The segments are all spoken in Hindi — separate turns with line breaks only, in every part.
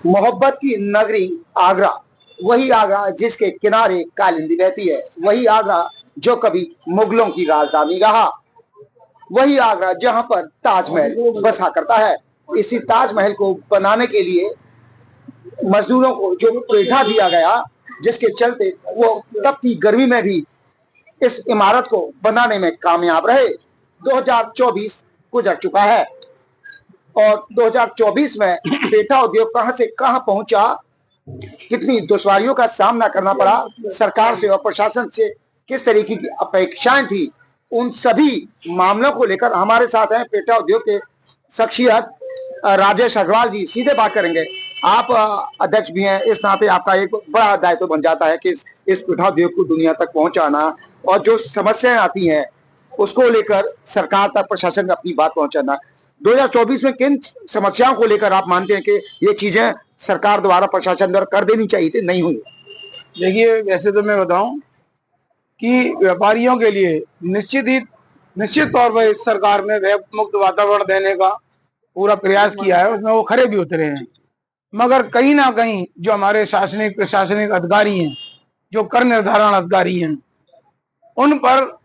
मोहब्बत की नगरी आगरा, वही आगरा जिसके किनारे कालिंदी बहती है, वही आगरा जो कभी मुगलों की राजधानी रहा, वही आगरा जहां पर ताजमहल बसा करता है। इसी ताजमहल को बनाने के लिए मजदूरों को जो पेठा दिया गया, जिसके चलते वो तपती गर्मी में भी इस इमारत को बनाने में कामयाब रहे। 2024 गुजर चुका है और 2024 में पेठा उद्योग कहां से कहां पहुंचा, कितनी दुश्वारियों का सामना करना पड़ा, सरकार से और प्रशासन से किस तरीके की अपेक्षाएं थी, उन सभी मामलों को लेकर हमारे साथ हैं पेठा उद्योग के शख्सियत राजेश अग्रवाल जी। सीधे बात करेंगे। आप अध्यक्ष भी हैं, इस नाते आपका एक बड़ा दायित्व बन जाता है कि इस पेठा उद्योग को दुनिया तक पहुंचाना और जो समस्याएं आती हैं उसको लेकर सरकार तक प्रशासन में अपनी बात पहुंचाना। 2024 में किन समस्याओं को लेकर आप मानते हैं कि ये चीजें सरकार द्वारा प्रशासन द्वारा कर देनी चाहिए थी, नहीं हुई?
देखिए, वैसे तो मैं बताऊं कि व्यापारियों के लिए निश्चित तौर पर इस सरकार ने वैब मुक्त वातावरण देने का पूरा प्रयास किया है, उसमें वो खरे भी उतरे हैं। मगर कहीं ना कहीं जो हमारे शासनिक प्रशासनिक अधिकारी हैं, जो कर निर्धारण अधिकारी हैं, उन पर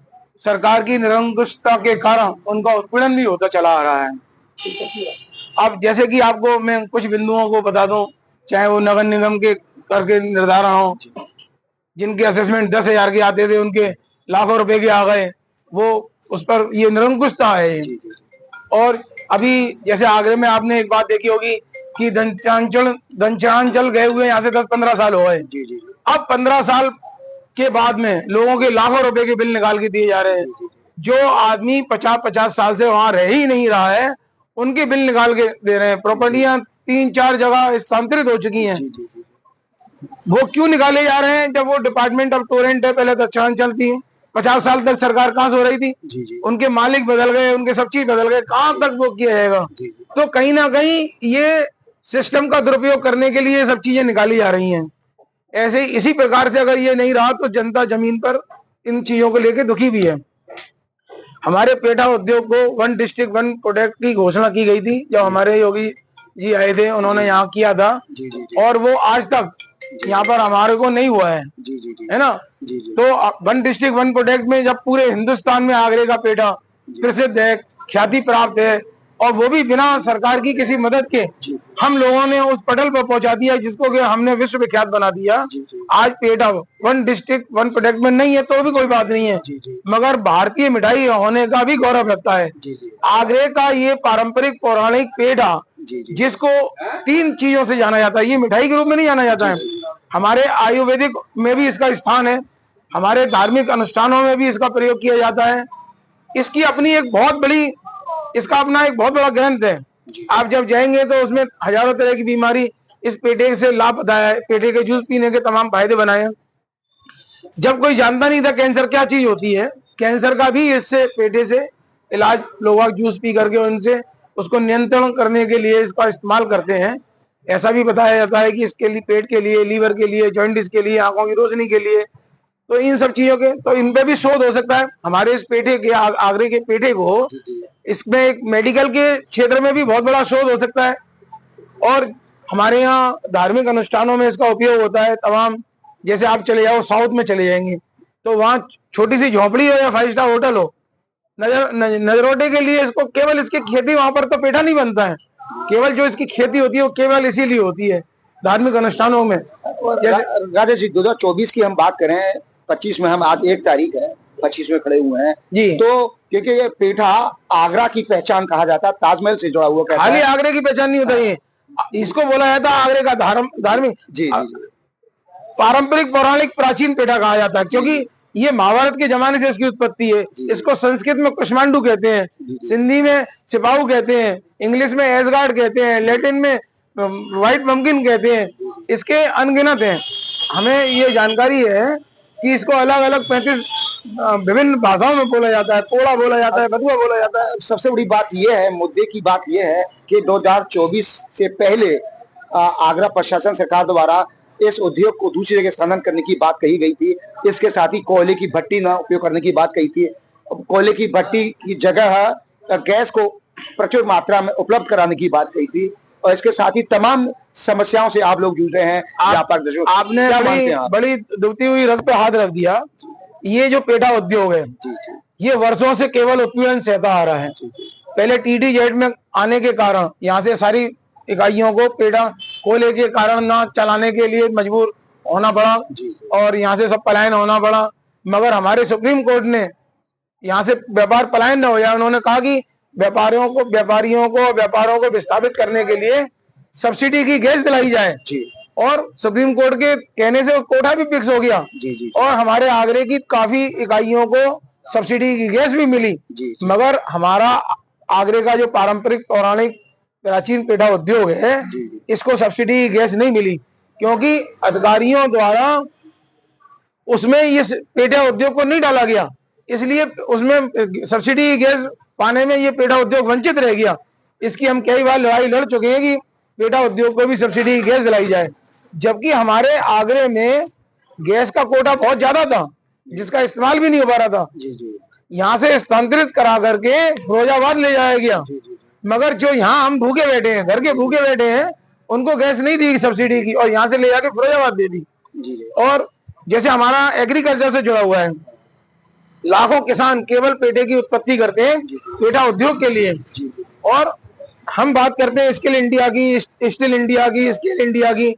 सरकार की निरंकुशता के कारण उनका उत्पीड़न भी होता चला आ रहा है। अब जैसे कि आपको मैं कुछ बिंदुओं को बता दूं, चाहे वो नगर निगम के कर के निर्धारण हो, जिनके असेसमेंट 10,000 के आते थे उनके लाखों रुपए के आ गए, वो उस पर ये निरंकुशता है। और अभी जैसे आगरे में आपने एक बात देखी होगी कि दंचांचल गए हुए यहाँ से 10-15 साल हो गए। अब 15 साल के बाद में लोगों के लाखों रुपए के बिल निकाल के दिए जा रहे हैं। जो आदमी 50-50 साल से वहां रह ही नहीं रहा है, उनके बिल निकाल के दे रहे हैं। प्रॉपर्टियां 3-4 जगह स्थानांतरित हो चुकी हैं। वो क्यों निकाले जा रहे हैं? जब वो डिपार्टमेंट ऑफ टोरेंट है, पहले दक्षिणांचल थी, 50 साल तक सरकार कहां से हो रही थी? उनके मालिक बदल गए, उनके सब चीज बदल गए, कहां तक वो किया जाएगा? तो कहीं ना कहीं ये सिस्टम का दुरुपयोग करने के लिए सब चीजें निकाली जा रही हैं। ऐसे इसी प्रकार से अगर ये नहीं रहा तो जनता जमीन पर इन चीजों को लेकर दुखी भी है। हमारे पेठा उद्योग को 1 डिस्ट्रिक्ट 1 प्रोडक्ट की घोषणा की गई थी जब हमारे योगी जी आए थे, उन्होंने यहाँ किया था। और वो आज तक यहाँ पर हमारे को नहीं हुआ है, है ना? तो 1 डिस्ट्रिक्ट 1 प्रोडक्ट में जब पूरे हिंदुस्तान में आगरे का पेठा प्रसिद्ध है, ख्याति प्राप्त है, और वो भी बिना सरकार की किसी मदद के हम लोगों ने उस पटल पर पहुंचा दिया, जिसको कि हमने विश्व विख्यात बना दिया। आज पेठा 1 डिस्ट्रिक्ट 1 प्रोडक्ट में नहीं है तो भी कोई बात नहीं है, मगर भारतीय मिठाई होने का भी गौरव लगता है। आगरे का ये पारंपरिक पौराणिक पेठा, जिसको 3 चीजों से जाना जाता है, ये मिठाई के रूप में नहीं जाना जाता है। हमारे आयुर्वेदिक में भी इसका स्थान है, हमारे धार्मिक अनुष्ठानों में भी इसका प्रयोग किया जाता है। इसकी अपनी एक बहुत बड़ी, इसका अपना एक बहुत बड़ा ग्रंथ है। आप जब जाएंगे तो उसमें हजारों तरह की बीमारी इस पेठे से लाभ बताया है, पेठे के जूस पीने के तमाम फायदे बनाए हैं। जब कोई जानता नहीं था कैंसर क्या चीज होती है, कैंसर का भी इससे पेठे से इलाज लोग जूस पी करके उनसे उसको नियंत्रण करने के लिए इसका इस्तेमाल करते हैं। ऐसा भी बताया जाता है कि इसके लिए पेट के लिए, लीवर के लिए, जॉइंटिस के लिए, आंखों की रोशनी के लिए, तो इन सब चीजों के तो इन पे भी शोध हो सकता है। हमारे इस पेठे के आगरे के पेठे को, इसमें एक मेडिकल के क्षेत्र में भी बहुत बड़ा शोध हो सकता है। और हमारे यहाँ धार्मिक अनुष्ठानों में इसका उपयोग होता है तमाम। जैसे आप चले जाओ साउथ में चले जाएंगे तो वहाँ छोटी सी झोपड़ी हो या 5 स्टार होटल हो, नजरोटे के लिए इसको केवल इसकी खेती, वहां पर तो पेठा नहीं बनता है, केवल जो इसकी खेती होती है वो केवल इसीलिए होती है धार्मिक अनुष्ठानों में।
राजेश जी, 2024 की हम बात करें, 25 में हम आज 1 तारीख है, 25 में खड़े हुए हैं
जी।
तो क्योंकि ये पेठा आगरा की पहचान कहा जाता है, ताजमहल से जुड़ा हुआ,
खाली आगरे की पहचान नहीं होता, ये इसको बोला जाता है आगरे का धार्मिक
जी
पारंपरिक पौराणिक प्राचीन पेठा कहा जाता है, क्योंकि ये महाभारत के जमाने से इसकी उत्पत्ति है। इसको संस्कृत में कुष्मांडू कहते हैं, सिंधी में सिपाहू कहते हैं, इंग्लिश में एसगार्ड कहते हैं, लैटिन में व्हाइट पम्पकिन कहते हैं। इसके अनगिनत हैं। हमें ये जानकारी है कि इसको अलग अलग 35 विभिन्न भाषाओं में बोला जाता है, पोड़ा बोला जाता है, बथुआ बोला जाता है।
सबसे बड़ी बात यह है, मुद्दे की बात यह है कि 2024 से पहले आगरा प्रशासन सरकार द्वारा इस उद्योग को दूसरी जगह स्थानांतरण करने की बात कही गई थी। इसके साथ ही कोयले की भट्टी ना उपयोग करने की बात कही थी। कोयले की भट्टी की जगह गैस को प्रचुर मात्रा में उपलब्ध कराने की बात कही थी और इसके साथ ही तमाम समस्याओं से आप लोग जूझ रहे हैं। व्यापार दृष्टि
आपने
क्या मानते हैं आप?
बड़ी दुबती हुई रग पे हाथ रख दिया। ये जो पेठा उद्योग है, ये वर्षों से केवल उत्पीड़न सहता आ रहा है। पहले टीडीजेड में आने के कारण यहाँ से सारी इकाइयों को पेठा कोयले के कारण ना चलाने के लिए मजबूर होना पड़ा और यहाँ से सब पलायन होना पड़ा। मगर हमारे सुप्रीम कोर्ट ने यहाँ से व्यापार पलायन न हो जाए, उन्होंने कहा कि व्यापारों को विस्थापित करने के लिए सब्सिडी की गैस दिलाई जाए और सुप्रीम कोर्ट के कहने से कोटा भी फिक्स हो गया और हमारे आगरे की काफी इकाइयों को सब्सिडी की गैस भी मिली। मगर हमारा आगरे का जो पारंपरिक पौराणिक प्राचीन पेठा उद्योग है, इसको सब्सिडी की गैस नहीं मिली क्योंकि अधिकारियों द्वारा उसमें इस पेठा उद्योग को नहीं डाला गया, इसलिए उसमें सब्सिडी की गैस पाने में ये पेठा उद्योग वंचित रह गया। इसकी हम कई बार लड़ाई लड़ चुके हैं कि पेठा उद्योग को भी सब्सिडी की गैस दिलाई जाए, जबकि हमारे आगरे में गैस का कोटा बहुत ज्यादा था जिसका इस्तेमाल भी नहीं हो पा रहा था। यहाँ से स्थानांतरित करा करके फिरोजाबाद ले जाया गया, मगर जो यहाँ हम भूखे बैठे हैं, घर के भूखे बैठे हैं, उनको गैस नहीं दी सब्सिडी की और यहाँ से ले जाके फिरोजाबाद दे दी। और जैसे हमारा एग्रीकल्चर से जुड़ा हुआ है, लाखों किसान केवल पेठे की उत्पत्ति करते हैं पेठा उद्योग के लिए, और हम बात करते हैं स्किल इंडिया की, स्टिल इंडिया की, स्किल इंडिया की,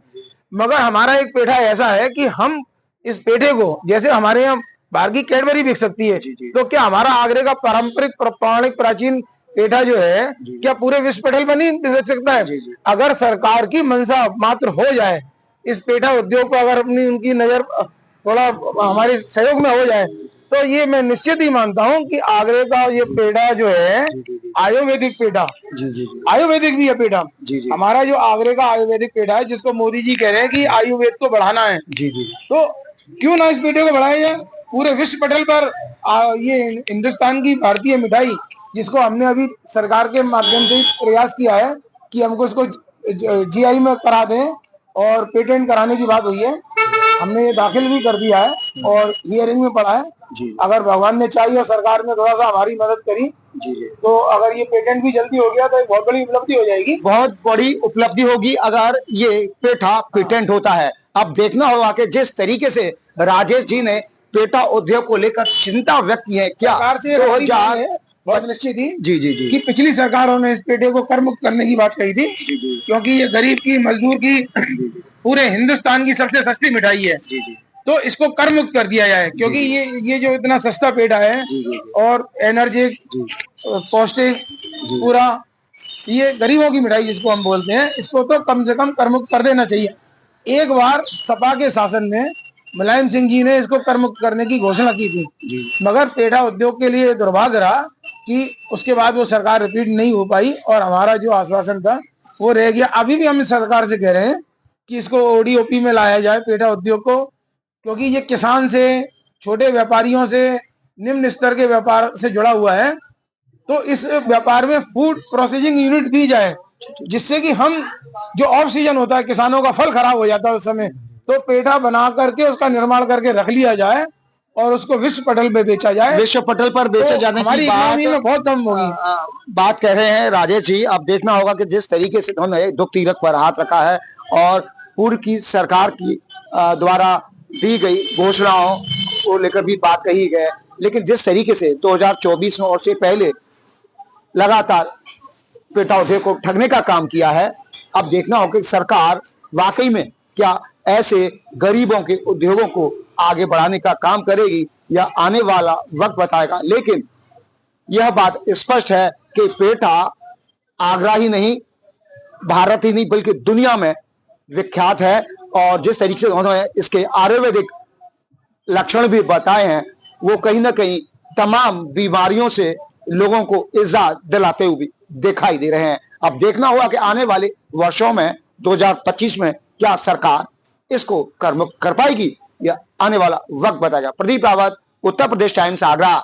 मगर हमारा एक पेठा ऐसा है कि हम इस पेठे को, जैसे हमारे यहाँ बाहर की कैडबरी बिक सकती है, तो क्या हमारा आगरे का पारंपरिक पौराणिक प्राचीन पेठा जो है क्या पूरे विश्व पटल पर नहीं बिक सकता है? अगर सरकार की मंशा मात्र हो जाए, इस पेठा उद्योग को अगर अपनी उनकी नजर थोड़ा हमारे सहयोग में हो जाए, तो ये मैं निश्चित ही मानता हूँ कि आगरे का ये पेठा जो है आयुर्वेदिक पेठा, आयुर्वेदिक भी है पेठा। हमारा जो आगरे का आयुर्वेदिक पेठा है, जिसको मोदी जी कह रहे हैं कि आयुर्वेद को बढ़ाना है, तो क्यों ना इस पेठे को बढ़ाया जाए? पूरे विश्व पटल पर ये हिंदुस्तान की भारतीय मिठाई, जिसको हमने अभी सरकार के माध्यम से प्रयास किया है कि हमको इसको जीआई में करा दें और पेटेंट कराने की बात हुई है, हमने ये दाखिल भी कर दिया है और हियरिंग में पड़ा है। अगर भगवान ने चाहिए और सरकार ने थोड़ा सा हमारी मदद करी तो अगर ये पेटेंट भी जल्दी हो गया तो एक बहुत बड़ी उपलब्धि हो जाएगी,
बहुत बड़ी उपलब्धि होगी अगर ये पेठा पेटेंट होता है। अब देखना होगा कि जिस तरीके से राजेश जी ने पेठा उद्योग को लेकर चिंता व्यक्त की है, क्या
सरकार से बहुत निश्चित थी कि पिछली सरकारों ने इस पेठे को कर मुक्त करने की बात कही थी, क्योंकि ये गरीब की, मजदूर की, पूरे हिंदुस्तान की सबसे सस्ती मिठाई है, तो इसको कर मुक्त कर दिया जाए। क्योंकि ये जो इतना सस्ता पेठा है और एनर्जिक, पौष्टिक, पूरा ये गरीबों की मिठाई जिसको हम बोलते हैं, इसको तो कम से कम कर मुक्त कर देना चाहिए। एक बार सपा के शासन में मुलायम सिंह जी ने इसको कर मुक्त करने की घोषणा की थी, मगर पेठा उद्योग के लिए दुर्भाग्य रहा कि उसके बाद वो सरकार रिपीट नहीं हो पाई और हमारा जो आश्वासन था वो रह गया। अभी भी हम सरकार से कह रहे हैं कि इसको ओडीओपी में लाया जाए पेठा उद्योग को, क्योंकि ये किसान से, छोटे व्यापारियों से, निम्न स्तर के व्यापार से जुड़ा हुआ है, तो इस व्यापार में फूड प्रोसेसिंग यूनिट दी जाए, जिससे कि हम जो ऑफ सीजन होता है, किसानों का फल खराब हो जाता है उस समय, तो पेठा बना करके उसका निर्माण करके रख लिया जाए और उसको विश्व पटल पे बेचा जाए,
विश्व पटल पर बेचे जाने की
इकोनॉमी में बहुत कम होगी।
बात कह रहे हैं राजेश जी। अब देखना होगा कि जिस तरीके से उन्होंने दुख तीरथ पर हाथ रखा है और पूर्व की सरकार की द्वारा दी गई घोषणाओं को लेकर भी बात कही गई, लेकिन जिस तरीके से 2024 में और से पहले लगातार पेठा उद्योग को ठगने का काम किया है, अब देखना होगा कि सरकार वाकई में क्या ऐसे गरीबों के उद्योगों को आगे बढ़ाने का काम करेगी या आने वाला वक्त बताएगा। लेकिन यह बात स्पष्ट है कि पेठा आगरा ही नहीं, भारत ही नहीं, बल्कि दुनिया में विख्यात है और जिस तरीके से उन्होंने इसके आयुर्वेदिक लक्षण भी बताए हैं, वो कहीं ना कहीं तमाम बीमारियों से लोगों को इजाद दिलाते हुए दिखाई दे रहे हैं। अब देखना होगा कि आने वाले वर्षों में 2025 में क्या सरकार इसको कर मुक्त कर पाएगी या आने वाला वक्त बताएगा। प्रदीप रावत, उत्तर प्रदेश टाइम्स, आगरा।